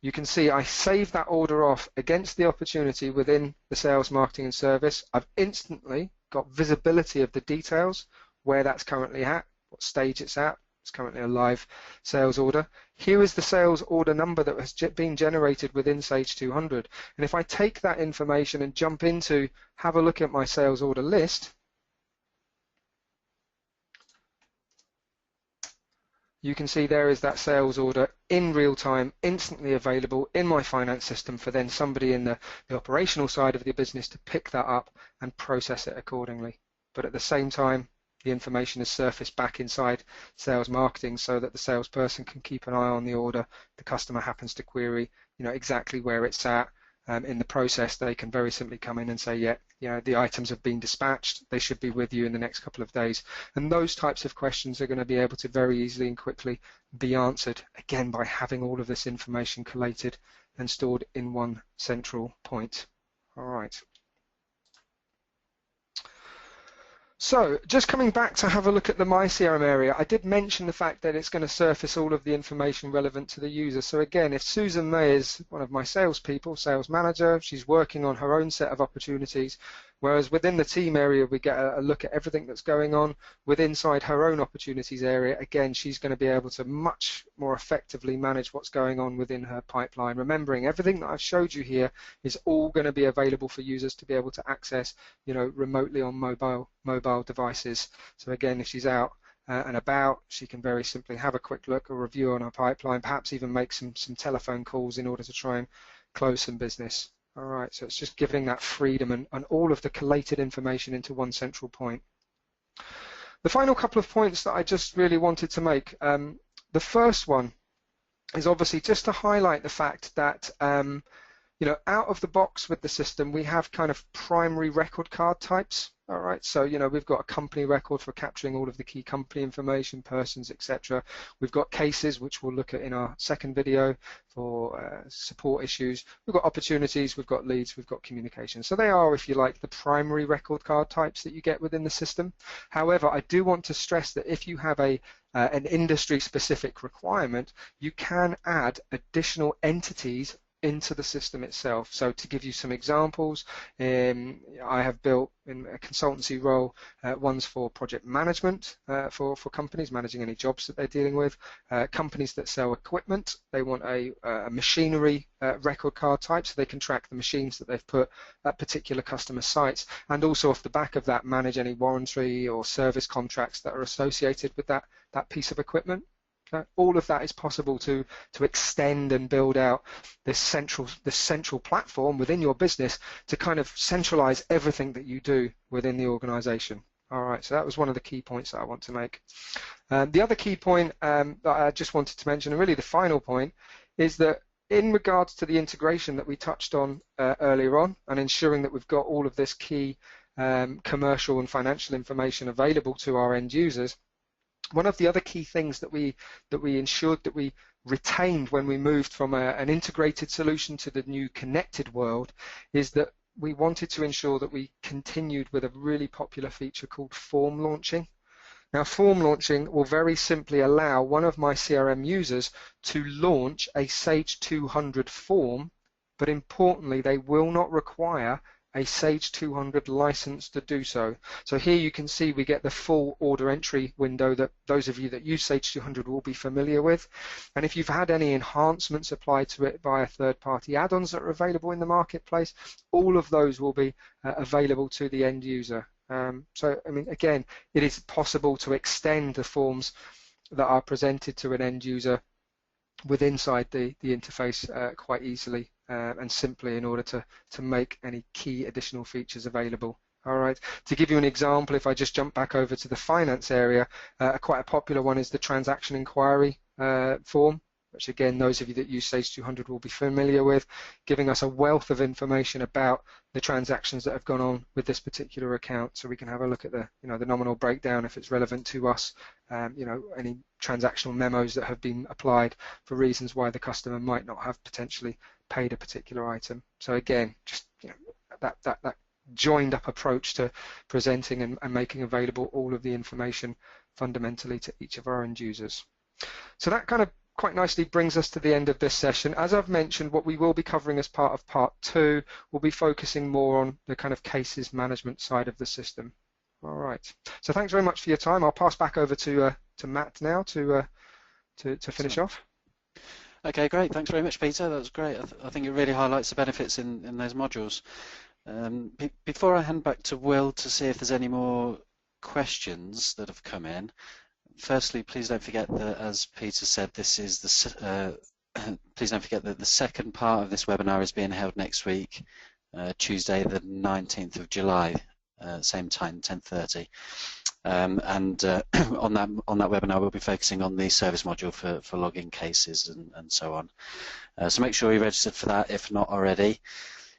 You can see I save that order off against the opportunity within the sales, marketing and service. I've instantly got visibility of the details, where that's currently at, what stage it's at, It's currently a live sales order. Here is the sales order number that has been generated within Sage 200. And if I take that information and jump into, have a look at my sales order list, you can see there is that sales order in real time, instantly available in my finance system for then somebody in the operational side of the business to pick that up and process it accordingly. But at the same time, the information is surfaced back inside sales marketing so that the salesperson can keep an eye on the order. The customer happens to query, exactly where it's at. In the process, they can very simply come in and say, yeah, the items have been dispatched. They should be with you in the next couple of days. And those types of questions are going to be able to very easily and quickly be answered, again, by having all of this information collated and stored in one central point. All right. So just coming back to have a look at the My CRM area, I did mention the fact that it's going to surface all of the information relevant to the user. So again, if Susan May is one of my salespeople, sales manager, she's working on her own set of opportunities, whereas within the team area, we get a look at everything that's going on. Inside her own opportunities area, again, she's going to be able to much more effectively manage what's going on within her pipeline. Remembering everything that I've showed you here is all going to be available for users to be able to access, remotely on mobile devices. So again, if she's out and about, she can very simply have a quick look or review on her pipeline, perhaps even make some telephone calls in order to try and close some business. All right, so it's just giving that freedom and all of the collated information into one central point. The final couple of points that I just really wanted to make. The first one is obviously just to highlight the fact that out of the box with the system, we have kind of primary record card types. All right, so we've got a company record for capturing all of the key company information, persons, etc. We've got cases, which we'll look at in our second video for support issues. We've got opportunities, we've got leads, we've got communication. So they are, if you like, the primary record card types that you get within the system. However, I do want to stress that if you have an industry-specific requirement, you can add additional entities into the system itself. So to give you some examples, I have built in a consultancy role ones for project management for companies managing any jobs that they're dealing with. Companies that sell equipment, they want a machinery record card type so they can track the machines that they've put at particular customer sites, and also off the back of that manage any warranty or service contracts that are associated with that piece of equipment. All of that is possible to extend and build out this central platform within your business to kind of centralize everything that you do within the organization. All right, so that was one of the key points that I want to make. The other key point that I just wanted to mention, and really the final point, is that in regards to the integration that we touched on earlier on and ensuring that we've got all of this key commercial and financial information available to our end users, one of the other key things that we ensured that we retained when we moved from an integrated solution to the new connected world is that we wanted to ensure that we continued with a really popular feature called form launching. Now, form launching will very simply allow one of my CRM users to launch a Sage 200 form, but importantly, they will not require a Sage 200 license to do so. So here you can see we get the full order entry window that those of you that use Sage 200 will be familiar with. And if you've had any enhancements applied to it via third-party add-ons that are available in the marketplace, all of those will be available to the end user. So, I mean, again, it is possible to extend the forms that are presented to an end user inside the interface quite easily and simply in order to make any key additional features available. All right. To give you an example, if I just jump back over to the finance area, quite a popular one is the transaction inquiry form, which again, those of you that use Sage 200 will be familiar with, giving us a wealth of information about the transactions that have gone on with this particular account, so we can have a look at the the nominal breakdown if it's relevant to us, any transactional memos that have been applied for reasons why the customer might not have potentially paid a particular item. So again, just that joined up approach to presenting and making available all of the information fundamentally to each of our end users. So that kind of quite nicely brings us to the end of this session. As I've mentioned, what we will be covering as part of part 2 will be focusing more on the kind of cases management side of the system. All right. So thanks very much for your time. I'll pass back over to Matt now to finish off.
Okay, great. Thanks very much, Peter. That was great. I think it really highlights the benefits in those modules. Before I hand back to Will to see if there's any more questions that have come in, firstly, please don't forget that, as Peter said, this is the please don't forget that the second part of this webinar is being held next week, Tuesday, the 19th of July, same time, 10:30. On that webinar, we'll be focusing on the service module for login cases and so on. So make sure you're registered for that if not already.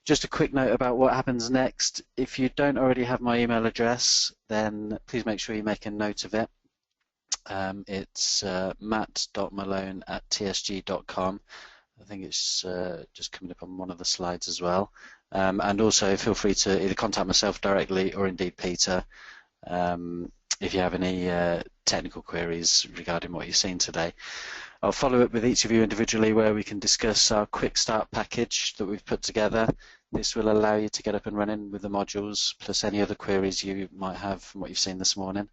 Just a quick note about what happens next. If you don't already have my email address, then please make sure you make a note of it. It's matt.malone@tsg.com. I think it's just coming up on one of the slides as well. And also feel free to either contact myself directly or indeed Peter if you have any technical queries regarding what you've seen today. I'll follow up with each of you individually where we can discuss our quick start package that we've put together. This will allow you to get up and running with the modules, plus any other queries you might have from what you've seen this morning.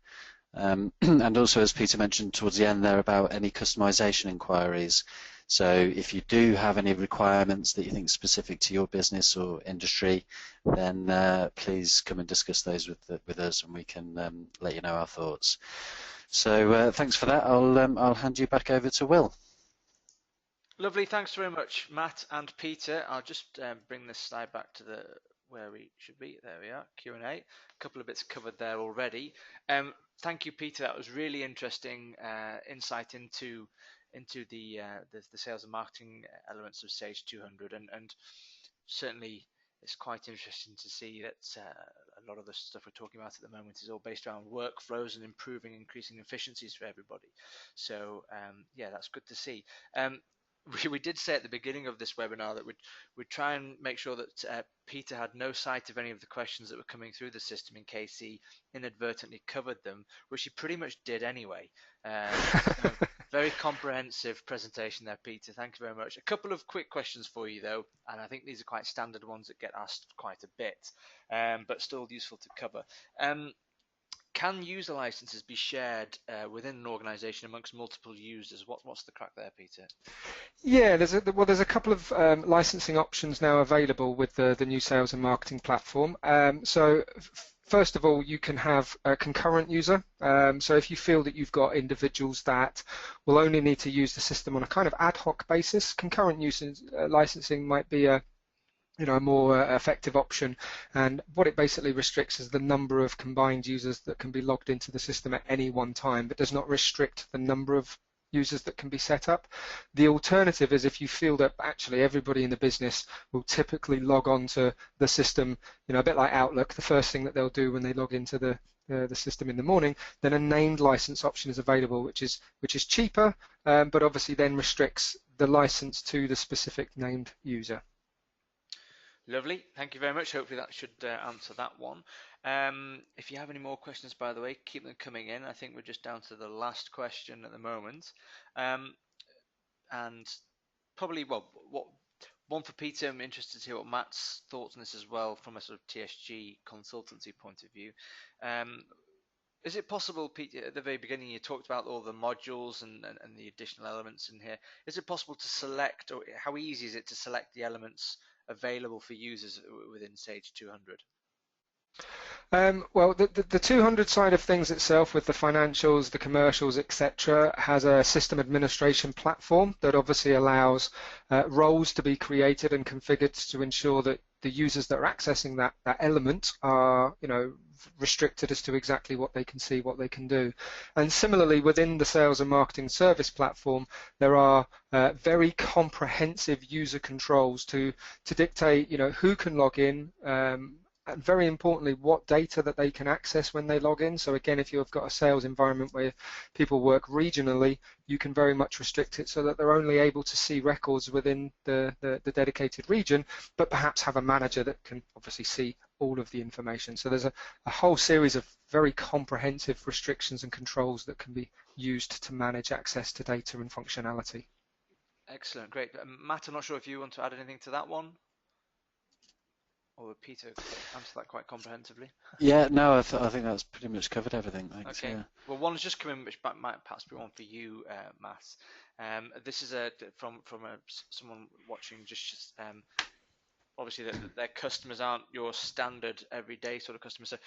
And also, as Peter mentioned towards the end there, about any customization inquiries. So if you do have any requirements that you think specific to your business or industry, then please come and discuss those with us, and we can let you know our thoughts. So thanks for that. I'll hand you back over to Will.
Lovely, thanks very much, Matt and Peter. I'll just bring this slide back to where we should be. There we are, Q&A. A couple of bits covered there already. Thank you, Peter. That was really interesting insight into the sales and marketing elements of Sage 200, and certainly it's quite interesting to see that a lot of the stuff we're talking about at the moment is all based around workflows and increasing efficiencies for everybody. So yeah, that's good to see. We did say at the beginning of this webinar that we'd try and make sure that Peter had no sight of any of the questions that were coming through the system in case he inadvertently covered them, which he pretty much did anyway. So very comprehensive presentation there, Peter. Thank you very much. A couple of quick questions for you, though, and I think these are quite standard ones that get asked quite a bit, but still useful to cover. Can user licenses be shared within an organization amongst multiple users? What's the crack there, Peter?
Yeah, there's a couple of licensing options now available with the new sales and marketing platform. So first of all, you can have a concurrent user. So if you feel that you've got individuals that will only need to use the system on a kind of ad hoc basis, concurrent user licensing might be a more effective option, and what it basically restricts is the number of combined users that can be logged into the system at any one time, but does not restrict the number of users that can be set up. The alternative is if you feel that actually everybody in the business will typically log on to the system, a bit like Outlook, the first thing that they'll do when they log into the system in the morning, then a named license option is available, which is cheaper, but obviously then restricts the license to the specific named user.
Lovely, thank you very much. Hopefully that should answer that one. If you have any more questions, by the way, keep them coming in. I think we're just down to the last question at the moment. And probably, one for Peter. I'm interested to hear what Matt's thoughts on this as well from a sort of TSG consultancy point of view. Is it possible, Peter, at the very beginning you talked about all the modules and the additional elements in here. Is it possible to select, or how easy is it to select the elements available for users within Sage 200?
Well, the 200 side of things itself, with the financials, the commercials, etc., has a system administration platform that obviously allows roles to be created and configured to ensure that the users that are accessing that element are, restricted as to exactly what they can see, what they can do. And similarly, within the sales and marketing service platform, there are very comprehensive user controls to dictate, who can log in, and very importantly, what data that they can access when they log in. So again, if you've got a sales environment where people work regionally, you can very much restrict it so that they're only able to see records within the dedicated region, but perhaps have a manager that can obviously see all of the information. So there's a whole series of very comprehensive restrictions and controls that can be used to manage access to data and functionality.
Excellent, great. Matt, I'm not sure if you want to add anything to that one. or Peter answer that quite comprehensively?
Yeah, no, I think that's pretty much covered everything. Thanks.
Okay.
Yeah.
Well, one has just come in, which might perhaps be one for you, Matt. This is from someone watching. Just obviously, their customers aren't your standard everyday sort of customers. So,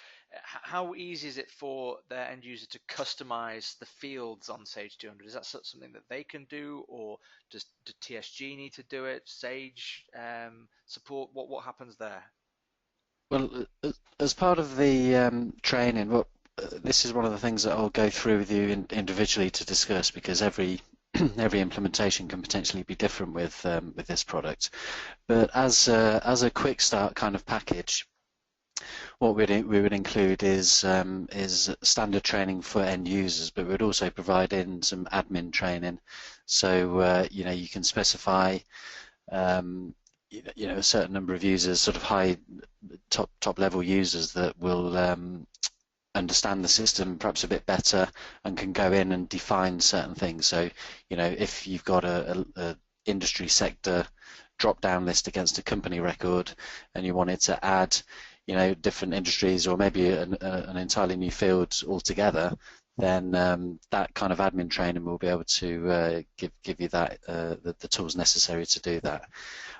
how easy is it for their end user to customize the fields on Sage 200? Is that something that they can do, or do TSG need to do it? Sage support? What happens there?
Well, as part of the training, this is one of the things that I'll go through with you individually to discuss, because every every implementation can potentially be different with this product. But as a quick start kind of package, what we would include is standard training for end users, but we'd also provide in some admin training. So you can specify a certain number of users, sort of high top level users that will understand the system perhaps a bit better and can go in and define certain things. So if you've got a industry sector drop down list against a company record and you wanted to add different industries or maybe an entirely new field altogether, then that kind of admin training will be able to give you that the tools necessary to do that.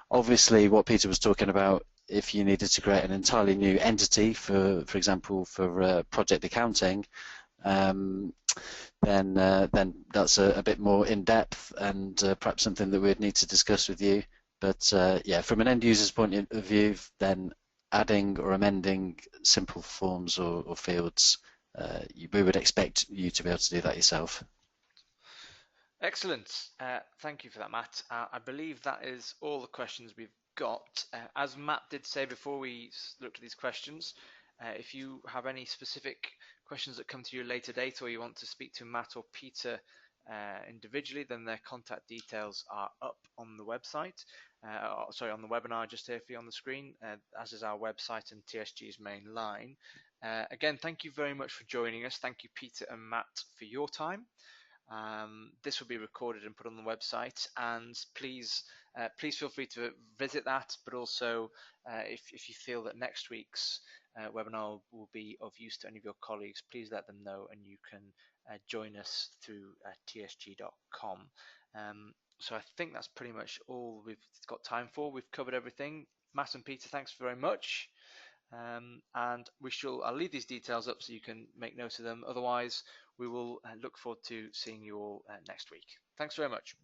Obviously, what Peter was talking about, if you needed to create an entirely new entity, for example, for project accounting, then that's a bit more in depth and perhaps something that we'd need to discuss with you. But yeah, from an end user's point of view, then adding or amending simple forms or fields, we would expect you to be able to do that yourself.
Excellent. Thank you for that, Matt. I believe that is all the questions we've got. As Matt did say before we looked at these questions, if you have any specific questions that come to you later date, or you want to speak to Matt or Peter individually, then their contact details are up on the website. Sorry, on the webinar just here for you on the screen, as is our website and TSG's main line. Again, thank you very much for joining us. Thank you, Peter and Matt, for your time. This will be recorded and put on the website, and please feel free to visit that, but also if you feel that next week's webinar will be of use to any of your colleagues, please let them know, and you can join us through tsg.com. So I think that's pretty much all we've got time for. We've covered everything. Matt and Peter, thanks very much. And I'll leave these details up so you can make note of them. Otherwise, we will look forward to seeing you all next week. Thanks very much.